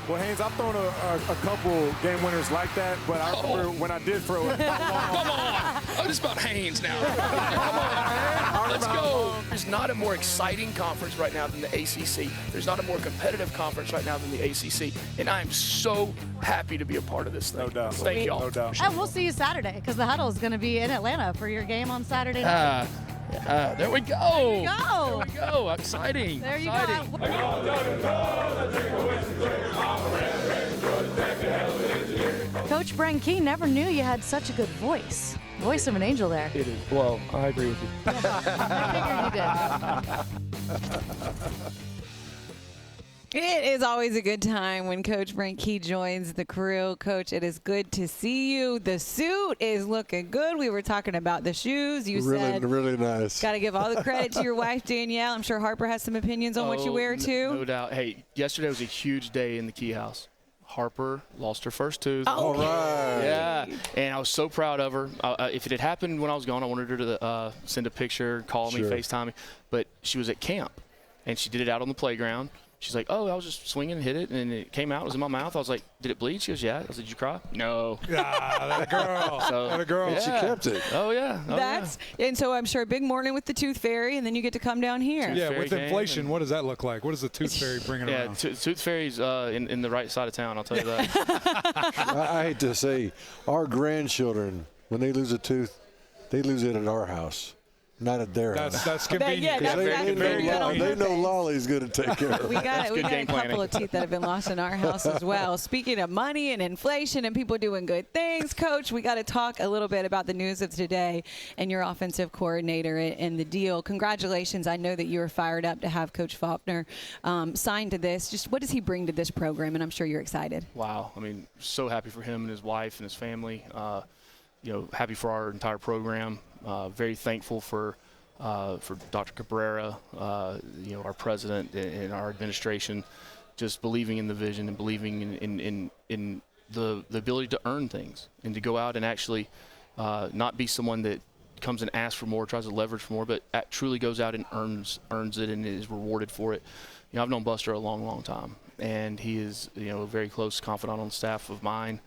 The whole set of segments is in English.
Well, Haynes, I've thrown a couple game winners like that, but I remember when I did throw it. Come on. Oh, this is about Haynes now. Come on. Let's go. There's not a more exciting conference right now than the ACC. There's not a more competitive conference right now than the ACC. And I'm so happy to be a part of this thing. No doubt. Thank y'all. No doubt. And we'll see you Saturday because the Huddle is going to be in Atlanta for your game on Saturday night. There we go. There you go. There we go. Exciting. There you Exciting. go. Coach Brent Key, never knew you had such a good voice. Voice of an angel there. It is. Well, I agree with you. I figured you did. It is always a good time when Coach Brent Key joins the crew. Coach, it is good to see you. The suit is looking good. We were talking about the shoes. You said really nice. Got to give all the credit to your wife, Danielle. I'm sure Harper has some opinions on what you wear, too. No doubt. Hey, yesterday was a huge day in the Key house. Harper lost her first tooth. Oh, All right. Yeah, and I was so proud of her. If it had happened when I was gone, I wanted her to send a picture, call me, FaceTime me. But she was at camp, and she did it out on the playground. She's like, oh, I was just swinging and hit it, and it came out. It was in my mouth. I was like, did it bleed? She goes, yeah. I was like, did you cry? No. That girl. That girl. Yeah. She kept it. Oh, yeah. And so I'm sure a big morning with the Tooth Fairy, and then you get to come down here. Yeah, Fairy with inflation, what does that look like? What does the Tooth Fairy bring around? Yeah, Tooth Fairy's in the right side of town, I'll tell you that. I hate to say, our grandchildren, when they lose a tooth, they lose it at our house. Not at their house. That's convenient. They know Lolly's going to take care of it. We got a couple of teeth that have been lost in our house as well. Speaking of money and inflation and people doing good things, Coach, we got to talk a little bit about the news of today and your offensive coordinator and the deal. Congratulations. I know that you were fired up to have Coach Faulkner signed to this. Just what does he bring to this program? And I'm sure you're excited. Wow. I mean, so happy for him and his wife and his family. Happy for our entire program. Very thankful for Dr. Cabrera, our president and our administration, just believing in the vision and believing in the ability to earn things and to go out and actually not be someone that comes and asks for more, tries to leverage for more, but truly goes out and earns it and is rewarded for it. I've known Buster a long, long time, and he is a very close confidant on staff of mine.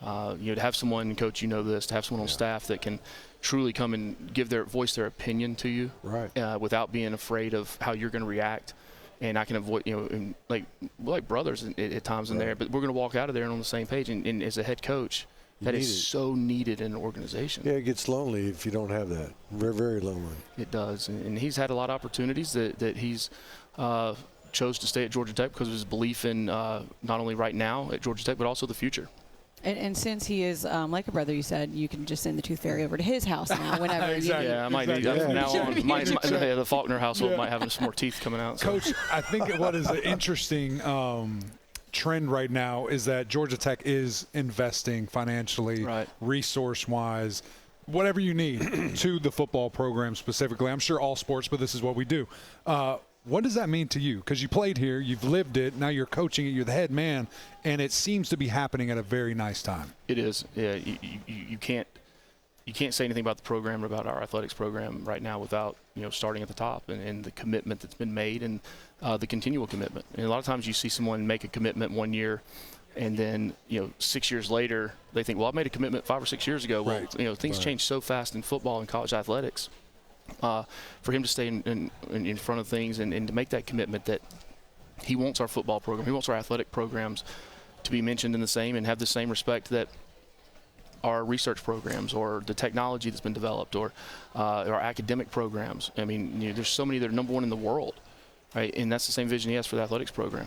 To have someone, Coach, this, to have someone on staff that can truly come and voice their opinion to you, right, without being afraid of how you're going to react. And I can avoid, we're like brothers at times in there, but we're going to walk out of there and on the same page. And as a head coach, that is so needed in an organization. Yeah, it gets lonely if you don't have that. Very, very lonely. It does. And he's had a lot of opportunities that he's chose to stay at Georgia Tech because of his belief in not only right now at Georgia Tech, but also the future. And since he is like a brother, you said you can just send the Tooth Fairy over to his house now whenever Exactly. you need. Yeah, I might need that from now on. The Faulkner household might have some more teeth coming out. So. Coach, I think what is an interesting trend right now is that Georgia Tech is investing financially, resource-wise, whatever you need to the football program specifically. I'm sure all sports, but this is what we do. What does that mean to you? Because you played here, you've lived it, now you're coaching it, you're the head man, and it seems to be happening at a very nice time. It is. Yeah, you can't say anything about the program or about our athletics program right now without starting at the top and the commitment that's been made and the continual commitment. And a lot of times you see someone make a commitment one year, and then 6 years later they think, well, I made a commitment 5 or 6 years ago. Well, things change so fast in football and college athletics. For him to stay in front of things and to make that commitment that he wants our football program, he wants our athletic programs to be mentioned in the same and have the same respect that our research programs or the technology that's been developed or our academic programs. I mean, there's so many that are number one in the world, right? And that's the same vision he has for the athletics program.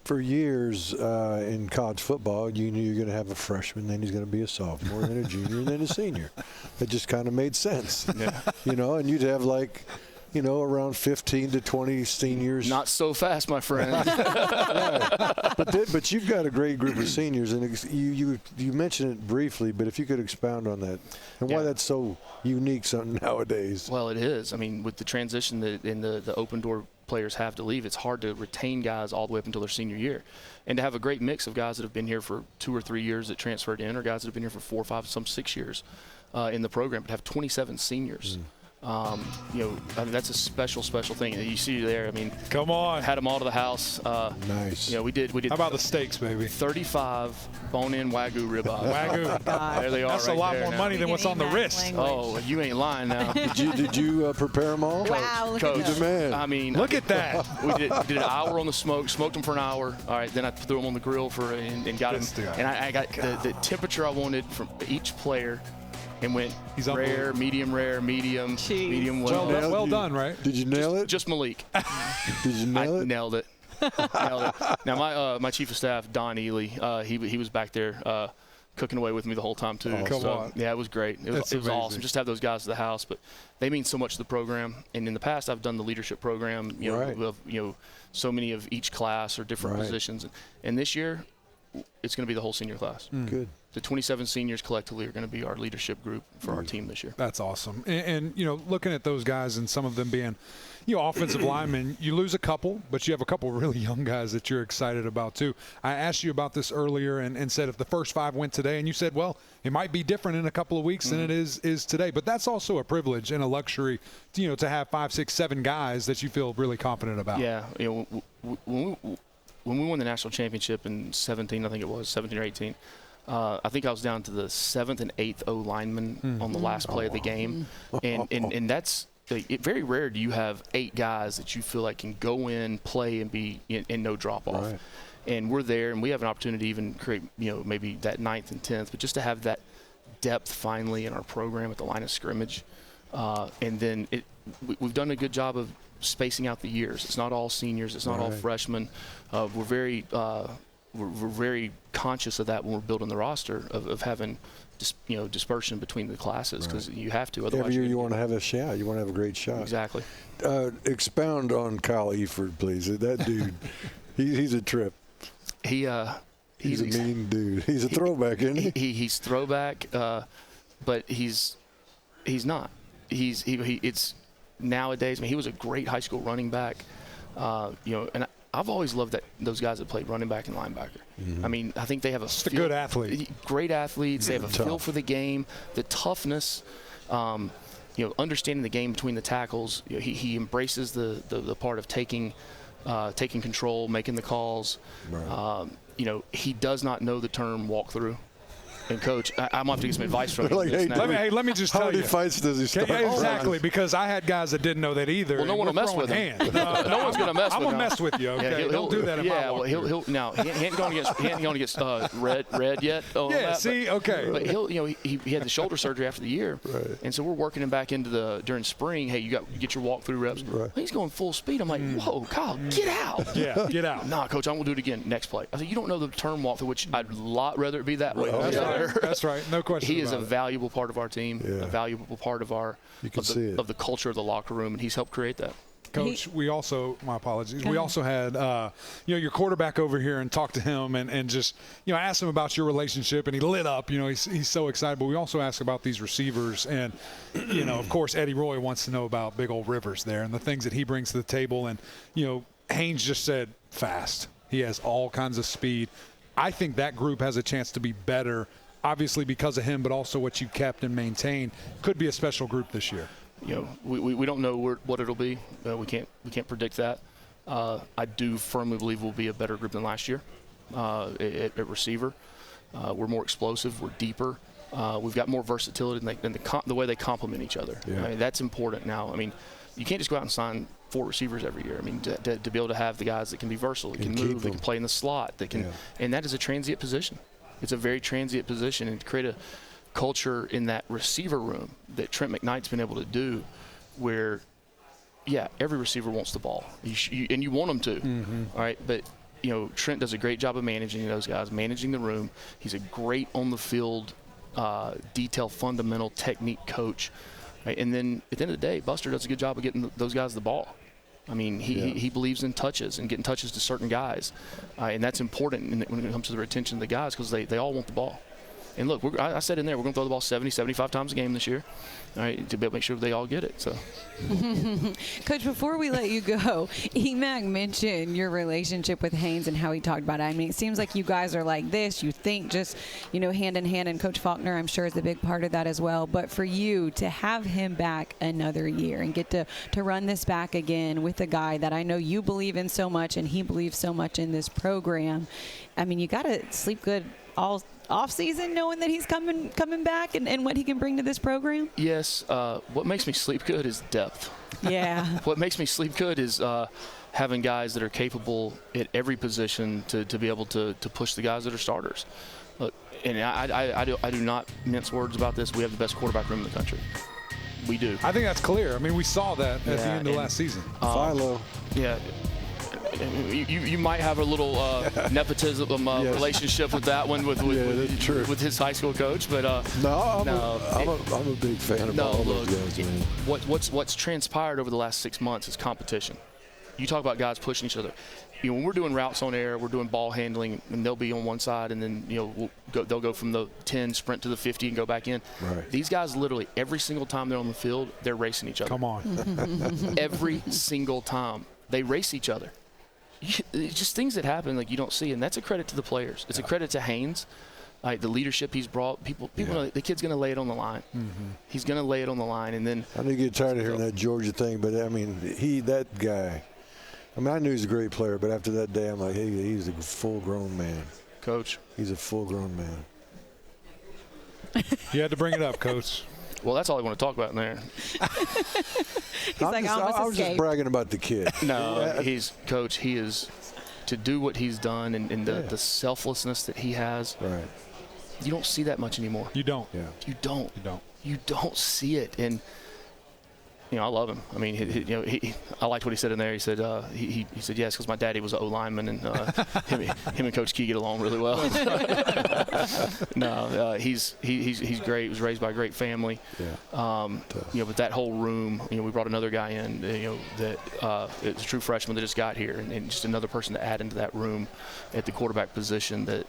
For years in college football, you knew you're going to have a freshman, then he's going to be a sophomore, then a junior, and then a senior. It just kind of made sense, and you'd have around 15 to 20 seniors. Not so fast, my friend. But you've got a great group of seniors, and you mentioned it briefly, but if you could expound on that and why that's so unique something nowadays. Well, it is. I mean, with the transition in the open door players have to leave, it's hard to retain guys all the way up until their senior year. And to have a great mix of guys that have been here for 2 or 3 years that transferred in, or guys that have been here for 4, 5, some 6 years in the program, but have 27 seniors. You know, I mean, that's a special thing. You see there, I mean, come on, had them all to the house. Nice. You know, we did. How about the steaks, baby? 35 bone-in Wagyu ribeye. Wagyu. There they are. That's right a lot there more now. money than what's on the wrist. Oh, you ain't lying now. Did you prepare them all? Wow, look Coach, at that. Man. I mean, Look at that. We did an hour on the smoked them for an hour. All right, then I threw them on the grill and got them. And I got the temperature I wanted from each player. And went rare, medium, medium well. Well done, right? Did you nail it? Just Malik. Did you nail it? Nailed it. Nailed it. Now my chief of staff, Don Ely, he was back there cooking away with me the whole time too. Come on. Yeah, it was great. It was awesome just to have those guys at the house. But they mean so much to the program. And in the past, I've done the leadership program. You know, so many of each class or different positions. And this year, it's going to be the whole senior class. Good. The 27 seniors collectively are going to be our leadership group for our team this year. That's awesome. And you know, looking at those guys and some of them being, you know, offensive linemen, you lose a couple, but you have a couple really young guys that you're excited about too. I asked you about this earlier and said if the first 5 went today, and you said, well, it might be different in a couple of weeks than it is today. But that's also a privilege and a luxury, you know, to have 5, 6, 7 guys that you feel really confident about. Yeah, you know, when we won the national championship in 17, I think it was 17 or 18. I think I was down to the 7th and 8th O linemen on the last play of the game, and that's very rare. Do you have 8 guys that you feel like can go in, play, and be and no drop off? Right. And we're there, and we have an opportunity to even create, you know, maybe that 9th and 10th, but just to have that depth finally in our program at the line of scrimmage, and then we've done a good job of spacing out the years. It's not all seniors. It's not all freshmen. We're very conscious of that when we're building the roster of having dispersion between the classes because you have to. Otherwise, every year you want to have a shot. You want to have a great shot. Exactly. Expound on Kyle Eford, please. That dude, he's a trip. He's a mean dude. He's a throwback, isn't he? He's throwback, but he's not. It's nowadays. I mean, he was a great high school running back. And I've always loved those guys that played running back and linebacker. I mean, I think they have a good athlete. Great athletes. They have a feel for the game, the toughness, understanding the game between the tackles. You know, he embraces the part of taking control, making the calls. Right. He does not know the term walkthrough. And Coach, I'm going to have to get some advice from like, him. Let me just tell you. How many fights does he start? Exactly, because I had guys that didn't know that either. Well, no one will mess with him. No one's going to mess with him. I'm going to mess with you, okay? Yeah, Don't do that in my walk. He'll now, he ain't going against red yet. Okay. But he had the shoulder surgery after the year. Right. And so we're working him back into during spring, hey, you get your walkthrough reps. Right. He's going full speed. I'm like, whoa, Kyle, get out. Yeah, get out. Nah, Coach, I'm going to do it again next play. I said, you don't know the term walkthrough, which I'd a lot rather it be that way. That's right. No question. He is a valuable part of our team, a valuable part of the culture of the locker room, and he's helped create that. Coach, we also, my apologies, we also had, your quarterback over here and talked to him and just, asked him about your relationship, and he lit up. He's so excited. But we also asked about these receivers, and, of course, Eddie Roy wants to know about big old Rivers there and the things that he brings to the table. And, Haynes just said fast. He has all kinds of speed. I think that group has a chance to be better, obviously because of him, but also what you kept and maintained. Could be a special group this year. We don't know what it'll be. We can't predict that. I do firmly believe we'll be a better group than last year at receiver. We're more explosive. We're deeper. We've got more versatility in the way they complement each other. Yeah. I mean, that's important now. I mean, you can't just go out and sign 4 receivers every year. I mean, to be able to have the guys that can be versatile, that can move, that can play in the slot, and that is a transient position. It's a very transient position, and to create a culture in that receiver room that Trent McKnight's been able to do where, every receiver wants the ball. And you want them to, all right? But, Trent does a great job of managing those guys, managing the room. He's a great on-the-field, detail, fundamental technique coach. Right? And then at the end of the day, Buster does a good job of getting those guys the ball. I mean, he believes in touches and getting touches to certain guys. And that's important when it comes to the retention of the guys because they all want the ball. And look, I said in there, we're going to throw the ball 70, 75 times a game this year, all right, to make sure they all get it. So, Coach, before we let you go, EMAC mentioned your relationship with Haynes and how he talked about it. I mean, it seems like you guys are like this. You think just, hand in hand, and Coach Faulkner, I'm sure, is a big part of that as well. But for you to have him back another year and get to run this back again with a guy that I know you believe in so much and he believes so much in this program, I mean, you got to sleep good all off season knowing that he's coming back and what he can bring to this program? Yes. What makes me sleep good is depth. Yeah. What makes me sleep good is having guys that are capable at every position to be able to push the guys that are starters. Look, and I do not mince words about this. We have the best quarterback room in the country. We do. I think that's clear. I mean, we saw that at the end of last season. Philo. Yeah. You might have a little nepotism relationship with that one with his high school coach, but I'm a big fan of all those guys, man. What's transpired over the last 6 months is competition. You talk about guys pushing each other. When we're doing routes on air, we're doing ball handling, and they'll be on one side, and then they'll go from the 10, sprint to the 50, and go back in. Right. These guys literally every single time they're on the field, they're racing each other. Come on. Every single time they race each other. It's just things that happen like you don't see, and that's a credit to the players. It's a credit to Haynes, like the leadership he's brought. People know the kid's going to lay it on the line. Mm-hmm. He's going to lay it on the line, and then I didn't get tired of hearing that Georgia thing, but I mean, that guy. I mean, I knew he was a great player, but after that day, I'm like, hey, he's a full-grown man. Coach, he's a full-grown man. You had to bring it up, Coach. Well, that's all I want to talk about in there. I was just bragging about the kid. No, Coach. He is to do what he's done and the selflessness that he has. Right. You don't see that much anymore. You don't. Yeah. You don't. You don't. You don't see it. And I love him. I mean, I liked what he said in there. He said, he said yes, because my daddy was an O-lineman, and him and Coach Key get along really well. No, he's great. He was raised by a great family. Yeah. But that whole room, we brought another guy in, that it's a true freshman that just got here, and just another person to add into that room at the quarterback position that,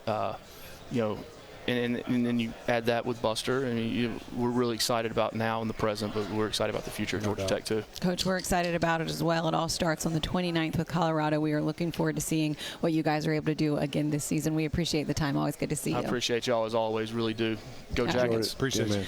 And then you add that with Buster, and we're really excited about now in the present, but we're excited about the future of Georgia Tech too. Coach, we're excited about it as well. It all starts on the 29th with Colorado. We are looking forward to seeing what you guys are able to do again this season. We appreciate the time. Always good to see you. I appreciate y'all as always. Really do. Go Jackets. Appreciate it.